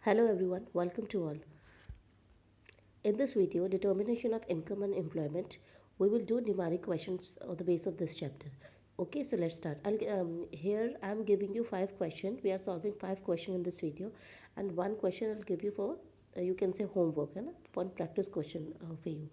Hello everyone, welcome to all. In this video, determination of income and employment, we will do numeric questions on the base of this chapter. Okay, so let's start. Here I'm giving you 5 questions. We are solving 5 questions in this video, and one question I'll give you for you can say homework, है ना? One practice question for you.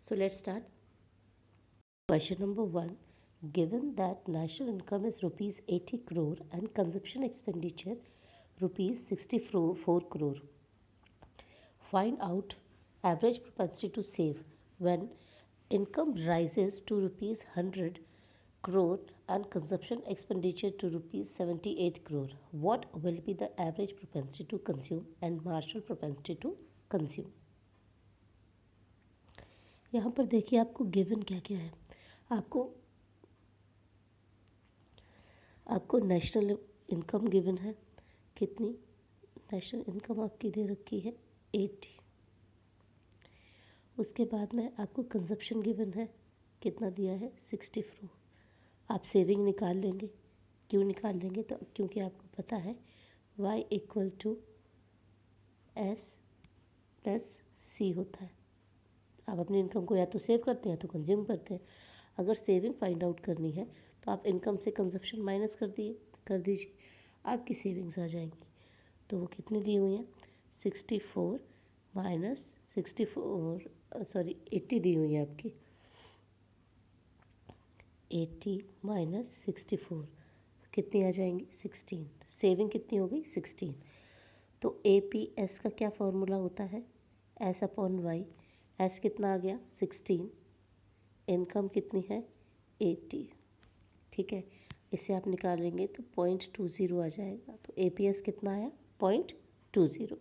So let's start. Question number 1. Given that national income is rupees 80 crore and consumption expenditure rupees 64 crore, find out average propensity to save when income rises to rupees 100 crore and consumption expenditure to rupees 78 crore. What will be the average propensity to consume and marginal propensity to consume? यहाँ पर देखिए आपको given क्या क्या है. आपको national income given है. कितनी नेशनल इनकम आपकी दे रखी है 80. उसके बाद में आपको कंजप्शन गिवन है. कितना दिया है 64. आप सेविंग निकाल लेंगे. क्यों निकाल लेंगे? तो क्योंकि आपको पता है y equal to S plus C होता है. आप अपनी इनकम को या तो सेव करते हैं या तो कंज्यूम करते हैं. अगर सेविंग फाइंड आउट करनी है तो आप इनकम से कंजप्शन माइनस कर दीजिए. आपकी सेविंग्स आ जाएंगी. तो वो कितनी दी हुई हैं 64 माइनस 80 दी हुई है आपकी. 80 माइनस 64 कितनी आ जाएंगी 16. सेविंग कितनी हो गई 16. तो APS का क्या फॉर्मूला होता है S अपॉन वाई. S कितना आ गया 16. इनकम कितनी है 80. ठीक है, इसे आप निकालेंगे तो 0.20 आ जाएगा. तो APS कितना आया 0.20.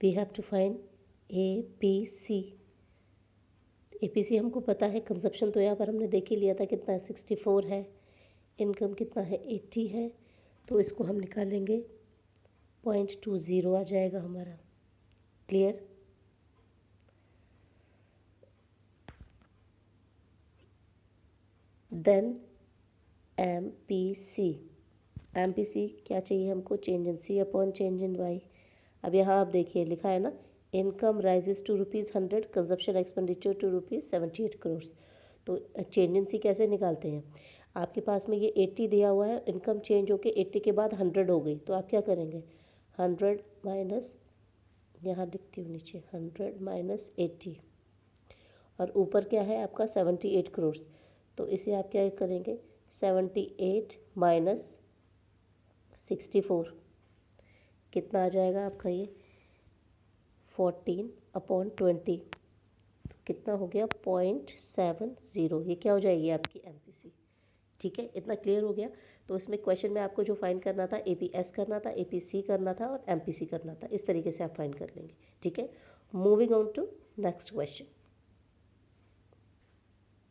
We have to find APC. APC हमको पता है. कंजप्शन तो यहाँ पर हमने देख ही लिया था कितना है 64 है. इनकम कितना है 80 है. तो इसको हम निकालेंगे 0.20 आ जाएगा हमारा. क्लियर? Then MPC. MPC क्या चाहिए हमको? Change in C upon change in Y. अब यहाँ आप देखिए लिखा है ना, income rises to rupees 100, consumption expenditure to rupees 78 crore. तो चेंज इन C कैसे निकालते हैं? आपके पास में ये 80 दिया हुआ है. इनकम चेंज होके 80 के बाद 100 हो गई. तो आप क्या करेंगे 100 माइनस, यहाँ लिखती हूँ नीचे 100 माइनस 80, और ऊपर क्या है आपका 78 करोड़. तो इसे आप क्या करेंगे 78 माइनस 64. कितना आ जाएगा आपका ये 14 अपॉन 20. तो कितना हो गया 0.70. ये क्या हो जाएगी आपकी MPC. ठीक है, इतना क्लियर हो गया. तो इसमें क्वेश्चन में आपको जो फाइंड करना था APS करना था, APC करना था और MPC करना था. इस तरीके से आप फाइंड कर लेंगे. ठीक है, moving on to next question.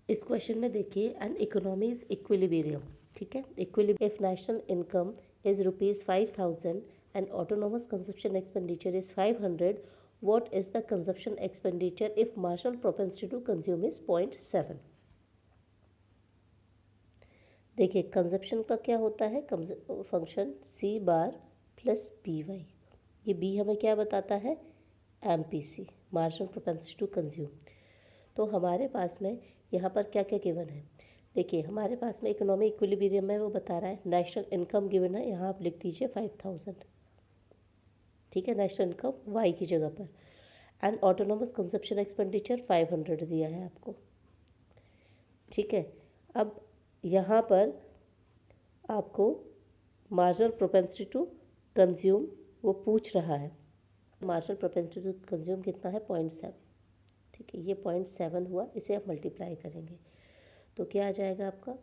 इस क्वेश्चन में देखिए एन इकोनॉमी इज इक्विलिब्रियम. ठीक है, equilibrium if national income is rupees 5000 and autonomous consumption expenditure is 500, what is the consumption expenditure if marginal propensity to consume is 0.7? देखिए consumption का क्या होता है function C bar plus BY. ये B हमें क्या बताता है MPC, marginal propensity to consume. तो हमारे पास में यहाँ पर क्या क्या गिवन है. देखिए हमारे पास में इकोनॉमी इक्विलिब्रियम है, वो बता रहा है. नेशनल इनकम गिवन है, यहाँ आप लिख दीजिए 5000. ठीक है, नेशनल इनकम Y की जगह पर. एंड ऑटोनोमस कंजप्शन एक्सपेंडिचर 500 दिया है आपको. ठीक है, अब यहाँ पर आपको मार्जिनल प्रोपेंसिटी टू कंज्यूम वो पूछ रहा है. मार्जिनल प्रोपेंसिटी टू कंज्यूम कितना है 0.7. ठीक है, ये 0.7 हुआ. इसे आप मल्टीप्लाई करेंगे तो क्या आ जाएगा आपका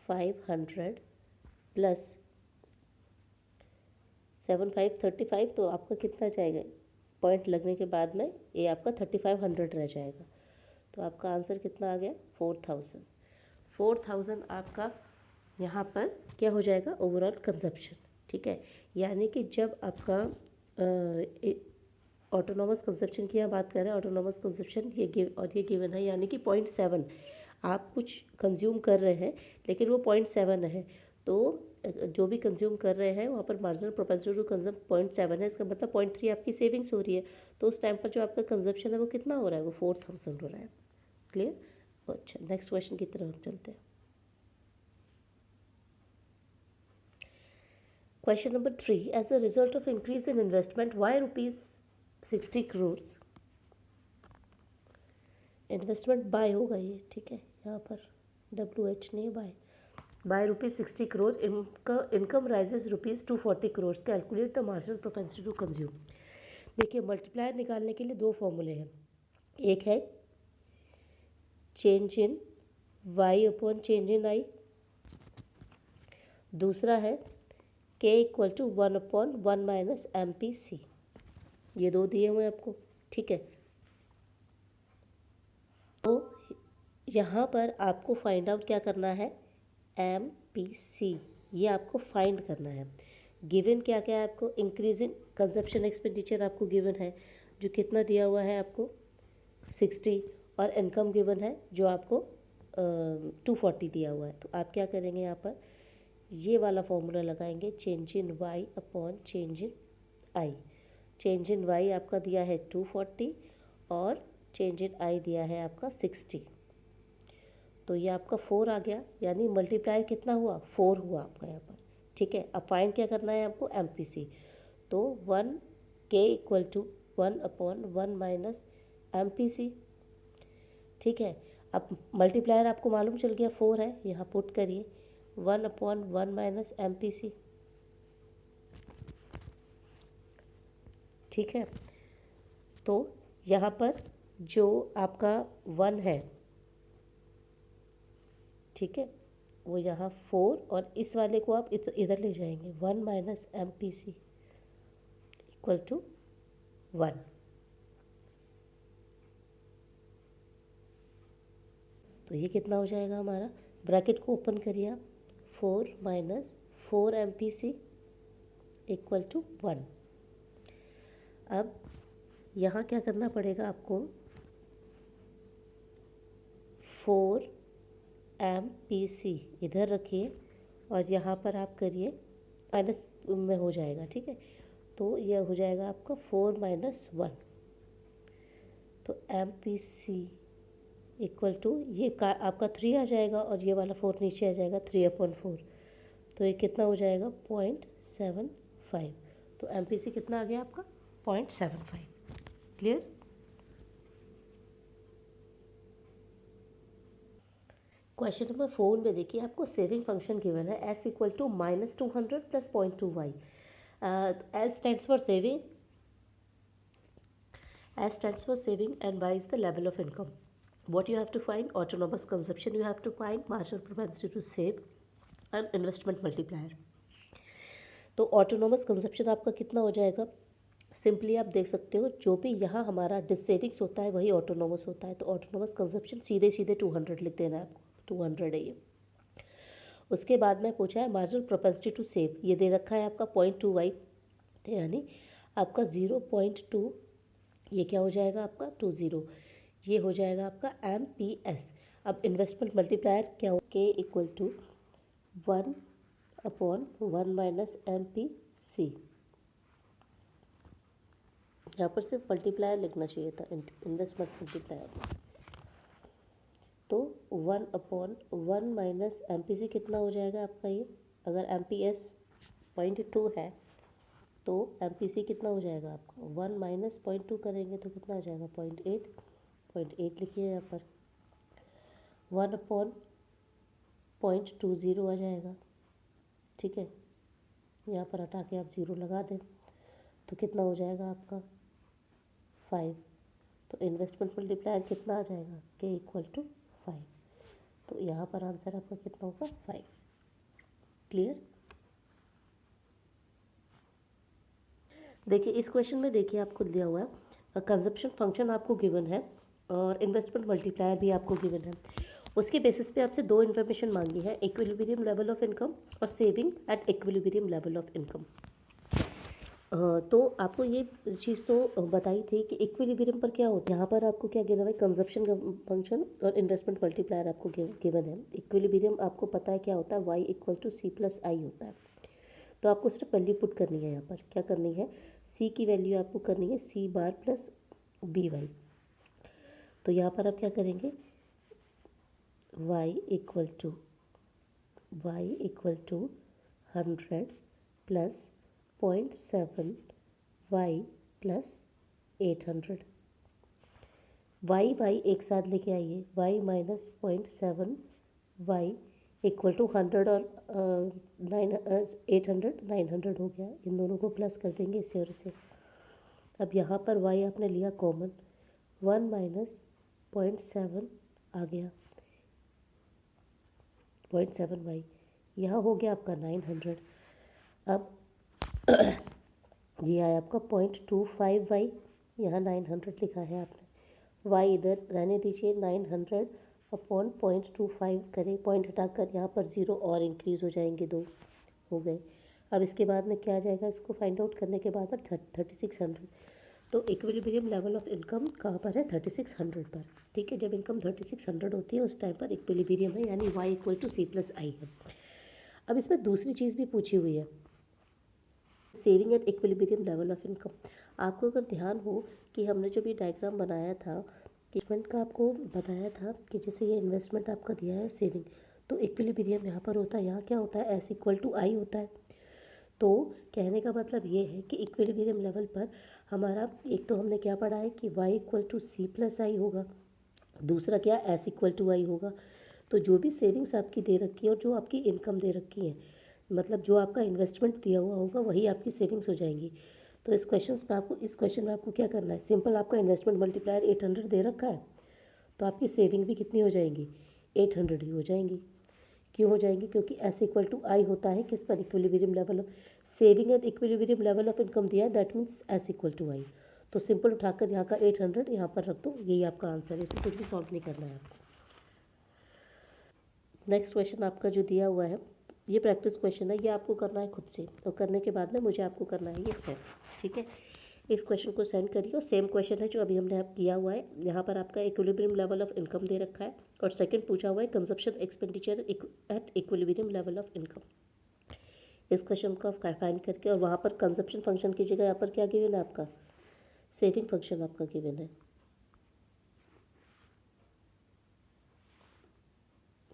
500 प्लस 7535. तो आपका कितना जाएगा पॉइंट लगने के बाद में ये आपका 3500 रह जाएगा. तो आपका आंसर कितना आ गया 4000. 4000 आपका यहाँ पर क्या हो जाएगा ओवरऑल कंजप्शन. ठीक है, यानी कि जब आपका ऑटोनॉमस कंजप्शन की यहाँ बात कर रहे हैं. ऑटोनॉमस कंजप्शन ये गिवन है, यानी कि 0.7 आप कुछ कंज्यूम कर रहे हैं लेकिन वो 0.7 है. तो जो भी कंज्यूम कर रहे हैं वहाँ पर मार्जिनल प्रोपेंसिटी टू कंज्यूम 0.7 है, इसका मतलब 0.3 आपकी सेविंग्स हो रही है। तो उस टाइम पर जो आपका कंजप्शन है वो कितना हो रहा है, वो 4000 हो रहा है। क्लियर? अच्छा, नेक्स्ट क्वेश्चन की तरफ हम चलते हैं। Question number 3, as a result of increase in investment by ₹60 crores, investment by होगा ये, ठीक है, यहाँ पर WH नहीं by ₹60 crore, income rises ₹240 crores, calculate the marginal propensity to consume. देखिए मल्टीप्लायर निकालने के लिए दो फॉर्मूले हैं, एक है change in y upon change in i, दूसरा है k इक्वल टू 1/1 - MPC। ये दो दिए हुए हैं आपको, ठीक है। तो यहाँ पर आपको फाइंड आउट क्या करना है, MPC, ये आपको फाइंड करना है। गिवन क्या क्या है आपको, इंक्रीज इन कंजप्शन एक्सपेंडिचर आपको गिवन है, जो कितना दिया हुआ है आपको 60, और इनकम गिवन है जो आपको 240 दिया हुआ है। तो आप क्या करेंगे, यहाँ पर ये वाला फॉर्मूला लगाएंगे, change in y upon change in i। Change in y आपका दिया है 240 और चेंज इन i दिया है आपका 60। तो ये आपका 4 आ गया, यानी मल्टीप्लाई कितना हुआ, 4 हुआ आपका यहाँ पर, ठीक है। अब फाइंड क्या करना है आपको, MPC। तो 1k इक्वल टू 1/1 - MPC, ठीक है। अब मल्टीप्लायर आपको मालूम चल गया 4 है, यहाँ पुट करिए 1/1 - MPC, ठीक है। तो यहाँ पर जो आपका 1 है, ठीक है, वो यहाँ 4, और इस वाले को आप इधर ले जाएंगे, 1 - MPC इक्वल टू 1। तो ये कितना हो जाएगा हमारा, ब्रैकेट को ओपन करिए आप, 4 - 4 MPC इक्वल टू 1। अब यहाँ क्या करना पड़ेगा आपको, 4 MPC इधर रखिए और यहाँ पर आप करिए माइनस में हो जाएगा, ठीक है। तो यह हो जाएगा आपका 4 - 1, तो MPC इक्वल टू ये आपका 3 आ जाएगा और ये वाला 4 नीचे आ जाएगा, 3/4। तो ये कितना हो जाएगा, 0.75। तो MPC कितना आ गया आपका, 0.75। क्लियर? क्वेश्चन नंबर 4 में देखिए आपको सेविंग फंक्शन गिवन है, S equal to -200 + 0.2y। S stands for saving, S stands for saving and Y is the level of income. What you have to find, autonomous consumption you have to find, marginal propensity to save and investment multiplier। तो autonomous consumption आपका कितना हो जाएगा, simply आप देख सकते हो, जो भी यहाँ हमारा डिसेविंग्स होता है वही ऑटोनोमस होता है। तो ऑटोनोमस कंजप्शन सीधे सीधे 200 लिख देना है आपको, 200 है ये। उसके बाद में पूछा है मार्जिनल प्रोपेंसिटी टू सेव, ये दे रखा है आपका 0.2y, यानी आपका 0.2, ये क्या हो जाएगा आपका 20, ये हो जाएगा आपका MPS। अब इन्वेस्टमेंट मल्टीप्लायर क्या हो, K इक्वल टू 1/1 - MPC। यहाँ पर सिर्फ मल्टीप्लायर लिखना चाहिए था, इन्वेस्टमेंट मल्टीप्लायर। तो 1/1 - MPC कितना हो जाएगा आपका ये, अगर MPS 0.2 है तो MPC कितना हो जाएगा आपका, 1 - 0.2 करेंगे तो कितना आ जाएगा, 0.8। 0.8 लिखिए यहाँ पर, 1/0.20 आ जाएगा, ठीक है। यहाँ पर हटा के आप 0 लगा दें तो कितना हो जाएगा आपका 5। तो इन्वेस्टमेंट मल्टीप्लायर कितना आ जाएगा, K इक्वल टू 5। तो यहाँ पर आंसर आपका कितना होगा, 5। क्लियर? देखिए इस क्वेश्चन में देखिए आपको दिया हुआ है कंजप्शन फंक्शन आपको गिवन है और इन्वेस्टमेंट मल्टीप्लायर भी आपको गिवन है। उसके बेसिस पे आपसे दो इन्फॉर्मेशन मांगी है, इक्विलिब्रियम लेवल ऑफ इनकम और saving at equilibrium level of income. तो आपको ये चीज़ तो बताई थी कि इक्विलिब्रियम पर क्या होता है। यहाँ पर आपको क्या गिवन है, कंजप्शन फंक्शन और इन्वेस्टमेंट मल्टीप्लायर आपको गिवन है। इक्विलिब्रियम आपको पता है क्या होता है, y equal to C plus I होता है। तो आपको सिर्फ वैल्यू पुट करनी है, यहाँ पर क्या करनी है, c की वैल्यू आपको करनी है c bar plus B Y. तो यहाँ पर आप क्या करेंगे, y equal to 100 plus 0.7 y plus 800। y एक साथ लेके आइए, y minus 0.7 y equal to 100 और 800 900 हो गया। इन दोनों को प्लस कर देंगे इससे और इससे। अब यहाँ पर y आपने लिया कॉमन, 1 माइनस 0.7 आ गया 0.7 y, यहाँ हो गया आपका 900। अब ये आया आपका 0.25 y, यहाँ 900 लिखा है आपने, y इधर रहने दीजिए, 900 अपॉन 0.25 करें, पॉइंट हटाकर यहाँ पर 0 और इंक्रीज़ हो जाएंगे, 2 हो गए। अब इसके बाद में क्या आ जाएगा, इसको फाइंड आउट करने के बाद में 3600। तो इक्विलिब्रियम लेवल ऑफ इनकम कहाँ पर है, 3600 पर। ठीक है, जब इनकम 3600 होती है उस टाइम पर इक्विलिब्रियम है, यानी y equal to C plus I है। अब इसमें दूसरी चीज़ भी पूछी हुई है, saving at equilibrium level of income. आपको अगर ध्यान हो कि हमने जो भी डायग्राम बनाया था, इन्वेस्टमेंट का आपको बताया था कि जैसे ये इन्वेस्टमेंट आपका दिया है सेविंग, तो इक्विलिब्रियम यहाँ पर होता है, यहाँ क्या होता है, एस इक्वल टू आई होता है। तो कहने का मतलब ये है कि इक्विलिब्रियम लेवल पर हमारा एक तो हमने क्या पढ़ा है कि y equal to C plus I होगा, दूसरा क्या एस इक्वल टू आई होगा। तो जो भी सेविंग्स आपकी दे रखी है और जो आपकी इनकम दे रखी है, मतलब जो आपका इन्वेस्टमेंट दिया हुआ होगा वही आपकी सेविंग्स हो जाएंगी। तो इस क्वेश्चन में आपको क्या करना है, सिंपल आपका इन्वेस्टमेंट मल्टीप्लायर 800 दे रखा है, तो आपकी सेविंग भी कितनी हो जाएंगी, 800 ही हो जाएंगी। क्यों हो जाएंगी, क्योंकि एस इक्वल टू आई होता है किस पर, equilibrium level of saving and equilibrium level of income दिया है, that means S equal to I. तो सिंपल उठाकर यहाँ का 800 यहाँ पर रख दो, यही आपका आंसर है, इसमें कुछ भी सॉल्व नहीं करना है आपको। नेक्स्ट क्वेश्चन आपका जो दिया हुआ है, ये प्रैक्टिस क्वेश्चन है, ये आपको करना है खुद से, और करने के बाद में मुझे आपको करना है ये सेट। ठीक है, इस क्वेश्चन को सेंड करिए, और सेम क्वेश्चन है जो अभी हमने आप किया हुआ है। यहाँ पर आपका इक्विलिब्रियम लेवल ऑफ इनकम दे रखा है, और सेकंड पूछा हुआ है consumption expenditure eight equilibrium level of income. इस क्वेश्चन को आप फाइंड करके, और वहाँ पर कंजप्शन फंक्शन की जगह यहाँ पर क्या गिवन है आपका, सेविंग फंक्शन आपका गिवन है।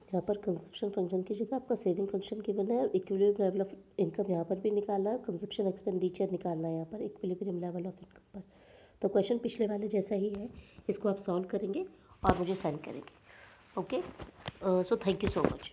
यहाँ पर कंजप्शन फंक्शन की जगह आपका सेविंग फंक्शन गिवन है, और इक्विलिब्रियम लेवल ऑफ इनकम यहाँ पर भी निकालना है, कंजप्शन एक्सपेंडिचर निकालना है यहाँ पर इक्विलिब्रियम लेवल ऑफ इनकम पर। तो क्वेश्चन पिछले वाले जैसा ही है, इसको आप सॉल्व करेंगे और मुझे सेंड करेंगे। Okay, so thank you so much.